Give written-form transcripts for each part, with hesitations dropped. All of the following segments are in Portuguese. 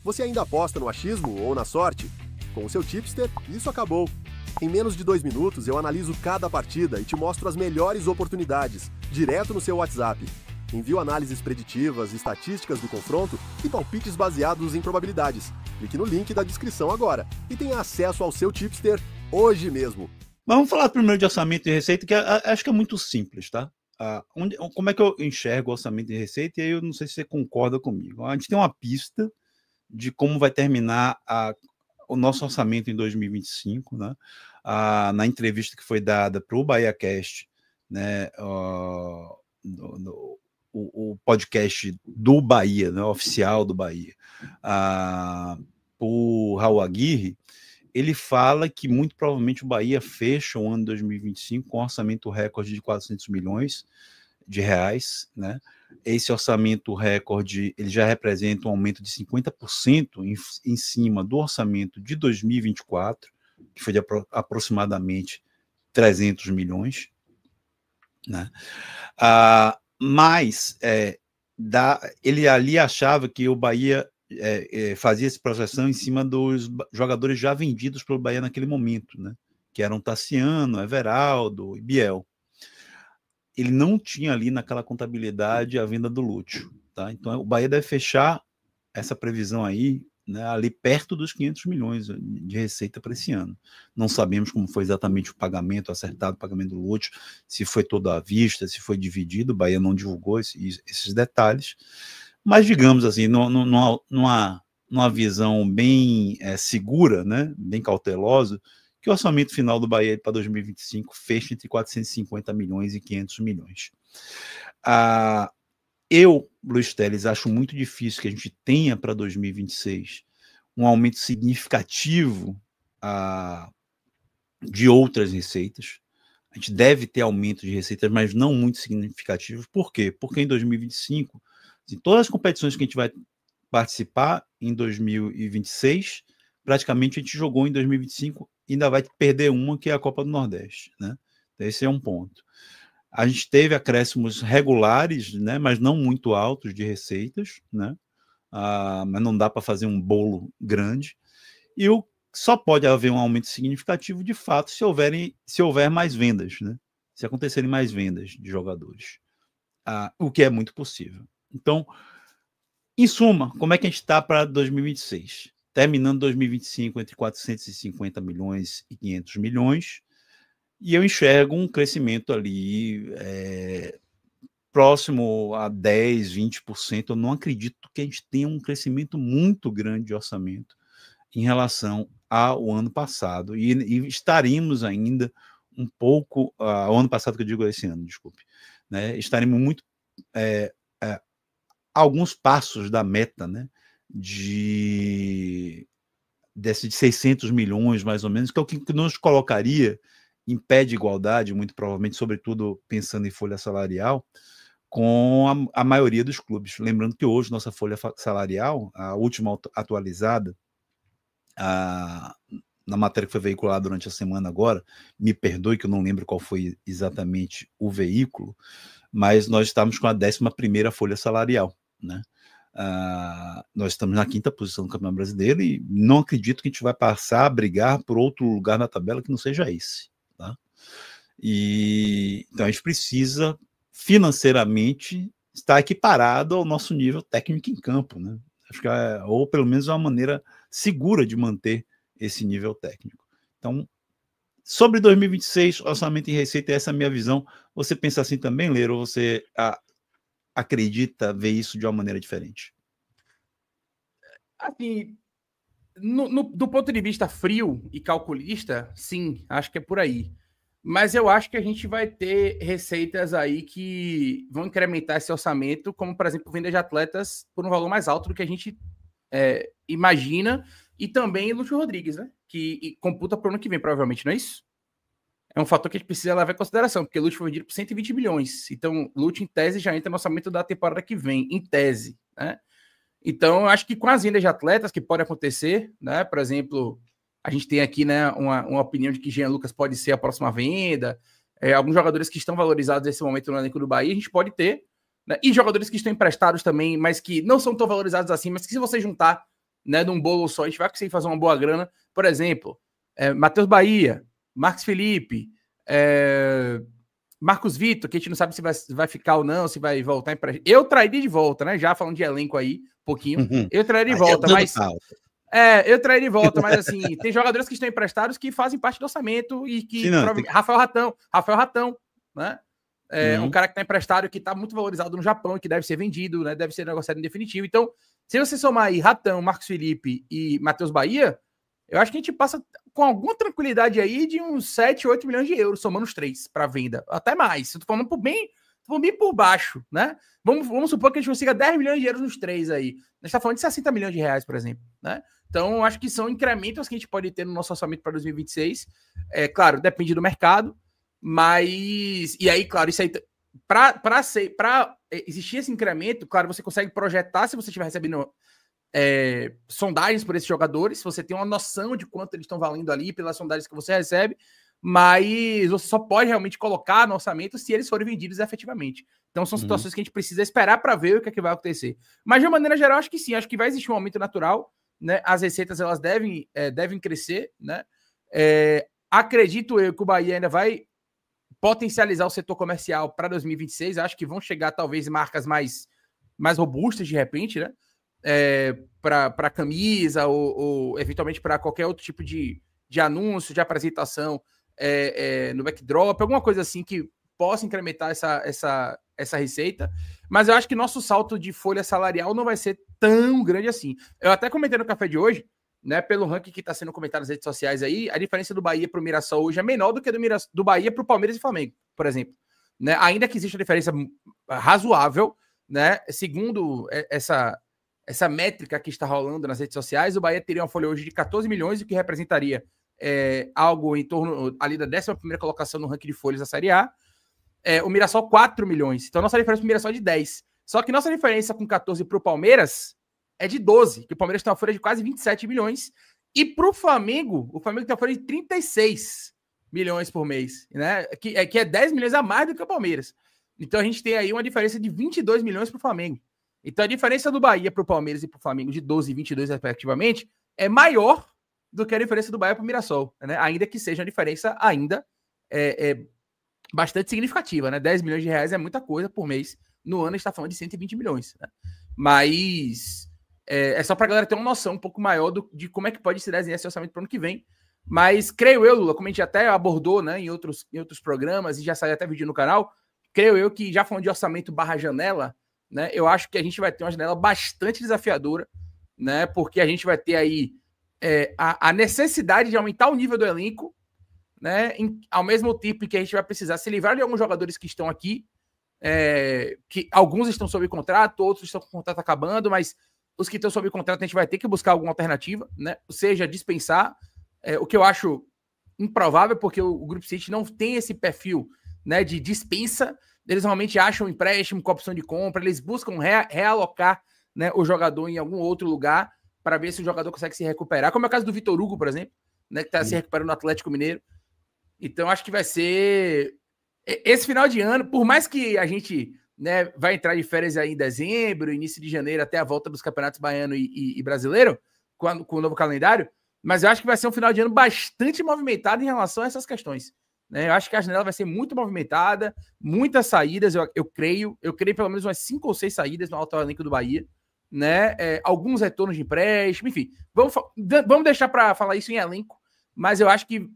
Você ainda aposta no achismo ou na sorte? Com o seu tipster, isso acabou. Em menos de 2 minutos, eu analiso cada partida e te mostro as melhores oportunidades, direto no seu WhatsApp. Envio análises preditivas, estatísticas do confronto e palpites baseados em probabilidades. Clique no link da descrição agora e tenha acesso ao seu tipster hoje mesmo. Vamos falar primeiro de orçamento e receita, que acho que é muito simples, tá? Como é que eu enxergo o orçamento e receita? E aí eu não sei se você concorda comigo. A gente tem uma pista de como vai terminar o nosso orçamento em 2025, né? Na entrevista que foi dada para o BahiaCast, né? O podcast do Bahia, né? Oficial do Bahia, por Raul Aguirre, ele fala que muito provavelmente o Bahia fecha o ano de 2025 com um orçamento recorde de 400 milhões de reais, né? Esse orçamento recorde ele já representa um aumento de 50% em cima do orçamento de 2024, que foi de aproximadamente 300 milhões, né? Mas ele ali achava que o Bahia fazia essa projeção em cima dos jogadores já vendidos pelo Bahia naquele momento, né? Que eram Tassiano, Everaldo e Biel. Ele não tinha ali naquela contabilidade a venda do Lúcio, tá? Então o Bahia deve fechar essa previsão aí, né, ali perto dos 500 milhões de receita para esse ano. Não sabemos como foi exatamente o pagamento, acertado o pagamento do Lúcio, se foi todo à vista, se foi dividido, o Bahia não divulgou esses detalhes, mas digamos assim, numa visão bem segura, né, bem cautelosa, que o orçamento final do Bahia para 2025 fecha entre 450 milhões e 500 milhões. Eu, Luiz Teles, acho muito difícil que a gente tenha para 2026 um aumento significativo de outras receitas. A gente deve ter aumento de receitas, mas não muito significativos. Por quê? Porque em 2025, assim, todas as competições que a gente vai participar em 2026, praticamente a gente jogou em 2025 e ainda vai perder uma, que é a Copa do Nordeste, né? Então, esse é um ponto. A gente teve acréscimos regulares, né, mas não muito altos de receitas, né? Mas não dá para fazer um bolo grande. E só pode haver um aumento significativo, de fato, se houver mais vendas, né? Se acontecerem mais vendas de jogadores. O que é muito possível. Então, em suma, como é que a gente está para 2026? Terminando 2025 entre 450 milhões e 500 milhões, e eu enxergo um crescimento ali próximo a 10%, 20%. Eu não acredito que a gente tenha um crescimento muito grande de orçamento em relação ao ano passado, e estaremos ainda um pouco, ao ano passado que eu digo esse ano, desculpe, né? Estaremos muito alguns passos da meta, né, de 600 milhões, mais ou menos, que é o que nos colocaria em pé de igualdade, muito provavelmente, sobretudo pensando em folha salarial, com a maioria dos clubes. Lembrando que hoje nossa folha salarial, a última atualizada, na matéria que foi veiculada durante a semana agora, me perdoe que eu não lembro qual foi exatamente o veículo, mas nós estamos com a 11ª folha salarial, né? Nós estamos na 5ª posição do Campeonato Brasileiro e não acredito que a gente vai passar a brigar por outro lugar na tabela que não seja esse, tá? Então a gente precisa financeiramente estar equiparado ao nosso nível técnico em campo, né? Acho que ou pelo menos uma maneira segura de manter esse nível técnico. Então, sobre 2026, orçamento e receita, essa é a minha visão. Você pensa assim também, Leiro, ou você acredita ver isso de uma maneira diferente? Assim, do ponto de vista frio e calculista, sim, acho que é por aí. Mas eu acho que a gente vai ter receitas aí que vão incrementar esse orçamento, como, por exemplo, venda de atletas por um valor mais alto do que a gente imagina, e também Lúcio Rodrigues, né? Que computa para o ano que vem, provavelmente, não é isso? É um fator que a gente precisa levar em consideração, porque Lúcio foi vendido por 120 milhões. Então, Lúcio, em tese, já entra no orçamento da temporada que vem, em tese, né? Então, eu acho que com as vendas de atletas que pode acontecer, né? Por exemplo, a gente tem aqui, né, uma opinião de que Jean Lucas pode ser a próxima venda. Alguns jogadores que estão valorizados nesse momento no elenco do Bahia, a gente pode ter, né? E jogadores que estão emprestados também, mas que não são tão valorizados assim, mas que se você juntar, né, num bolo só, a gente vai conseguir fazer uma boa grana. Por exemplo, Matheus Bahia, Marcos Felipe, Marcos Vitor, que a gente não sabe se vai ficar ou não, se vai voltar emprestado. Eu trairia de volta, né? Já falando de elenco aí, um pouquinho. Eu trairia de volta, mas... eu trairia de volta, mas assim, tem jogadores que estão emprestados que fazem parte do orçamento e que... Rafael Ratão, né? Um cara que está emprestado, que está muito valorizado no Japão e que deve ser vendido, né? Deve ser negociado em definitivo. Então, se você somar aí Ratão, Marcos Felipe e Matheus Bahia, eu acho que a gente passa com alguma tranquilidade aí de uns 7, 8 milhões de euros, somando os 3 para venda. Até mais. Eu tô falando bem por baixo, né? Vamos supor que a gente consiga 10 milhões de euros nos 3 aí. A gente está falando de 60 milhões de reais, por exemplo, né? Então, acho que são incrementos que a gente pode ter no nosso orçamento para 2026. Claro, depende do mercado, mas... E aí, claro, isso aí... Para existir esse incremento, claro, você consegue projetar se você estiver recebendo sondagens por esses jogadores, se você tem uma noção de quanto eles estão valendo ali pelas sondagens que você recebe, mas você só pode realmente colocar no orçamento se eles forem vendidos efetivamente. Então são situações que a gente precisa esperar para ver o que é que vai acontecer. Mas de uma maneira geral, acho que sim, acho que vai existir um aumento natural, né? As receitas elas devem crescer, né? Acredito eu que o Bahia ainda vai potencializar o setor comercial para 2026. Acho que vão chegar talvez marcas mais robustas de repente, né? Para camisa ou eventualmente para qualquer outro tipo de anúncio, de apresentação no backdrop, alguma coisa assim que possa incrementar essa receita. Mas eu acho que nosso salto de folha salarial não vai ser tão grande assim. Eu até comentei no café de hoje, né, pelo ranking que está sendo comentado nas redes sociais aí, a diferença do Bahia para o Mirassol hoje é menor do que do Bahia para o Palmeiras e Flamengo, por exemplo. Né? Ainda que exista uma diferença razoável, né, segundo essa métrica que está rolando nas redes sociais, o Bahia teria uma folha hoje de 14 milhões, o que representaria algo em torno ali da 11ª colocação no ranking de folhas da Série A. O Mirassol, 4 milhões. Então, nossa diferença para o Mirassol é de 10. Só que nossa diferença com 14 para o Palmeiras é de 12, que o Palmeiras tem uma folha de quase 27 milhões. E para o Flamengo tem uma folha de 36 milhões por mês, né? Que é 10 milhões a mais do que o Palmeiras. Então, a gente tem aí uma diferença de 22 milhões para o Flamengo. Então, a diferença do Bahia para o Palmeiras e para o Flamengo de 12 e 22, respectivamente, é maior do que a diferença do Bahia para o Mirassol, né? Ainda que seja uma diferença ainda bastante significativa, né? 10 milhões de reais é muita coisa por mês. No ano, a gente está falando de 120 milhões. Né? Mas só para a galera ter uma noção um pouco maior de como é que pode se desenhar esse orçamento para o ano que vem. Mas creio eu, Lula, como a gente até abordou, né, em outros programas e já saiu até vídeo no canal, creio eu que já falando de orçamento / janela, né, eu acho que a gente vai ter uma janela bastante desafiadora, né, porque a gente vai ter aí a necessidade de aumentar o nível do elenco, né, ao mesmo tempo que a gente vai precisar se livrar de alguns jogadores que estão aqui, que alguns estão sob contrato, outros estão com o contrato acabando, mas os que estão sob contrato a gente vai ter que buscar alguma alternativa, né, ou seja, dispensar, o que eu acho improvável, porque o Grupo City não tem esse perfil, né, de dispensa. Eles normalmente acham um empréstimo com opção de compra, eles buscam realocar, né, o jogador em algum outro lugar para ver se o jogador consegue se recuperar, como é o caso do Vitor Hugo, por exemplo, né, que está se recuperando no Atlético Mineiro. Então, acho que vai ser esse final de ano, por mais que a gente, né, vai entrar de férias aí em dezembro, início de janeiro, até a volta dos campeonatos baiano e brasileiro, com o novo calendário, mas eu acho que vai ser um final de ano bastante movimentado em relação a essas questões. Né? Eu acho que a janela vai ser muito movimentada, muitas saídas, eu creio pelo menos umas 5 ou 6 saídas no alto elenco do Bahia, né? Alguns retornos de empréstimo, enfim. Vamos deixar para falar isso em elenco, mas eu acho que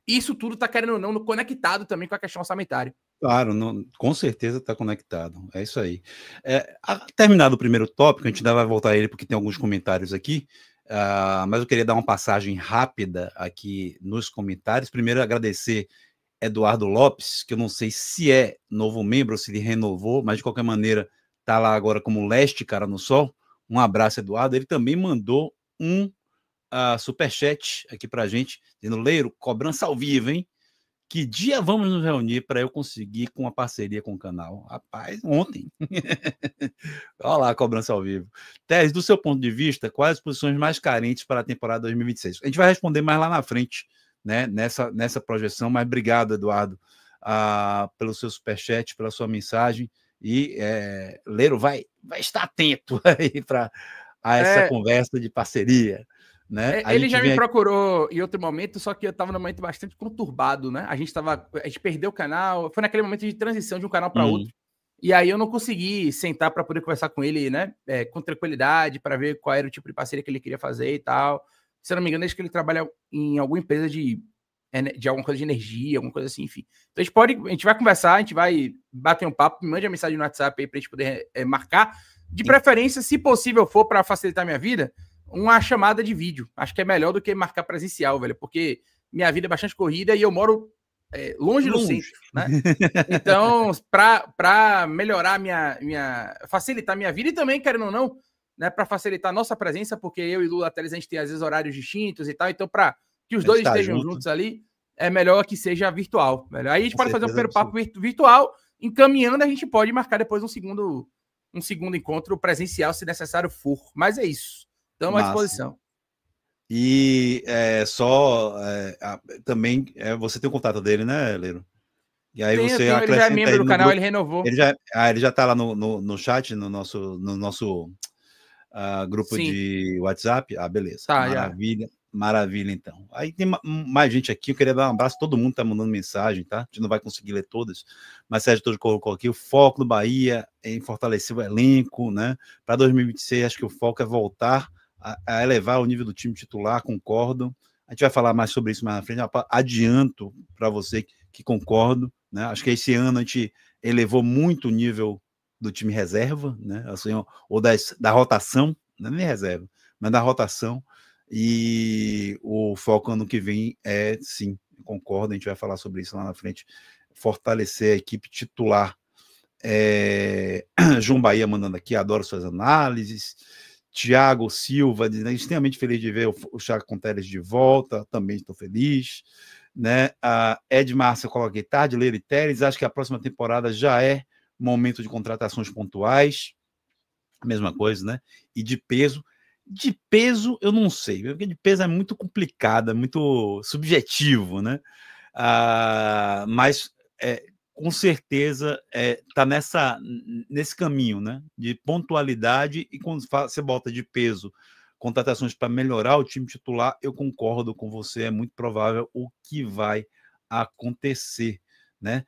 isso tudo está, querendo ou não, conectado também com a questão orçamentária. Claro, com certeza está conectado. É isso aí. Terminado o primeiro tópico, a gente ainda vai voltar a ele porque tem alguns comentários aqui. Mas eu queria dar uma passagem rápida aqui nos comentários. Primeiro, agradecer Eduardo Lopes, que eu não sei se é novo membro ou se ele renovou, mas de qualquer maneira está lá agora como Leste Cara no Sol. Um abraço, Eduardo. Ele também mandou um superchat aqui para a gente, dizendo: Leiro, cobrança ao vivo, hein? Que dia vamos nos reunir para eu conseguir com uma parceria com o canal? Rapaz, ontem. Olha lá a cobrança ao vivo. Teres, do seu ponto de vista, quais as posições mais carentes para a temporada 2026? A gente vai responder mais lá na frente, né, nessa projeção, mas obrigado, Eduardo, pelo seu superchat, pela sua mensagem. E Leiro vai estar atento aí para a essa conversa de parceria, né? Ele já me procurou em outro momento, só que eu estava num momento bastante conturbado, né? A gente perdeu o canal, foi naquele momento de transição de um canal para outro. E aí eu não consegui sentar para poder conversar com ele, né? Com tranquilidade, para ver qual era o tipo de parceria que ele queria fazer e tal. Se eu não me engano, acho que ele trabalha em alguma empresa de alguma coisa de energia, alguma coisa assim, enfim. Então a gente vai conversar, a gente vai bater um papo, me mande uma mensagem no WhatsApp aí pra gente poder marcar. De preferência, se possível for, para facilitar minha vida, uma chamada de vídeo. Acho que é melhor do que marcar presencial, velho, porque minha vida é bastante corrida e eu moro longe do centro, né? Então, para melhorar facilitar minha vida e também, querendo ou não, né, para facilitar a nossa presença, porque eu e Lula Teles, a gente tem às vezes horários distintos e tal, então para que os dois estejam juntos ali, é melhor que seja virtual. Velho. Aí a gente pode fazer um primeiro papo virtual, encaminhando, a gente pode marcar depois um segundo encontro presencial, se necessário for. Mas é isso. Estamos à disposição. E também você tem o contato dele, né, Leiro? E aí você acrescenta. Ele já é membro do canal, ele renovou. Ele já está lá no chat, no nosso grupo de WhatsApp. Ah, beleza. Tá, maravilha. Já. Maravilha, então. Aí tem mais gente aqui, eu queria dar um abraço, todo mundo tá mandando mensagem, tá? A gente não vai conseguir ler todas, mas Sérgio Torres colocou aqui, o foco do Bahia em fortalecer o elenco, né? Para 2026, acho que o foco é voltar a elevar o nível do time titular, concordo. A gente vai falar mais sobre isso mais na frente, adianto para você que concordo, né? Acho que esse ano a gente elevou muito o nível do time reserva, né? Assim, ou da rotação, não é nem reserva, mas da rotação. E o foco ano que vem sim, concordo, a gente vai falar sobre isso lá na frente, fortalecer a equipe titular. João Bahia mandando aqui, adoro suas análises. Tiago Silva, extremamente feliz de ver o Chaco com Teles de volta, também estou feliz. Né? A Ed Márcio coloca aqui, tarde, Leiro e Teles, acho que a próxima temporada já é momento de contratações pontuais, mesma coisa, né? E de peso. De peso, eu não sei, porque de peso é muito complicado, é muito subjetivo, né? Mas com certeza está nesse caminho, né? De pontualidade, e quando você bota de peso contratações para melhorar o time titular, eu concordo com você, é muito provável o que vai acontecer, né?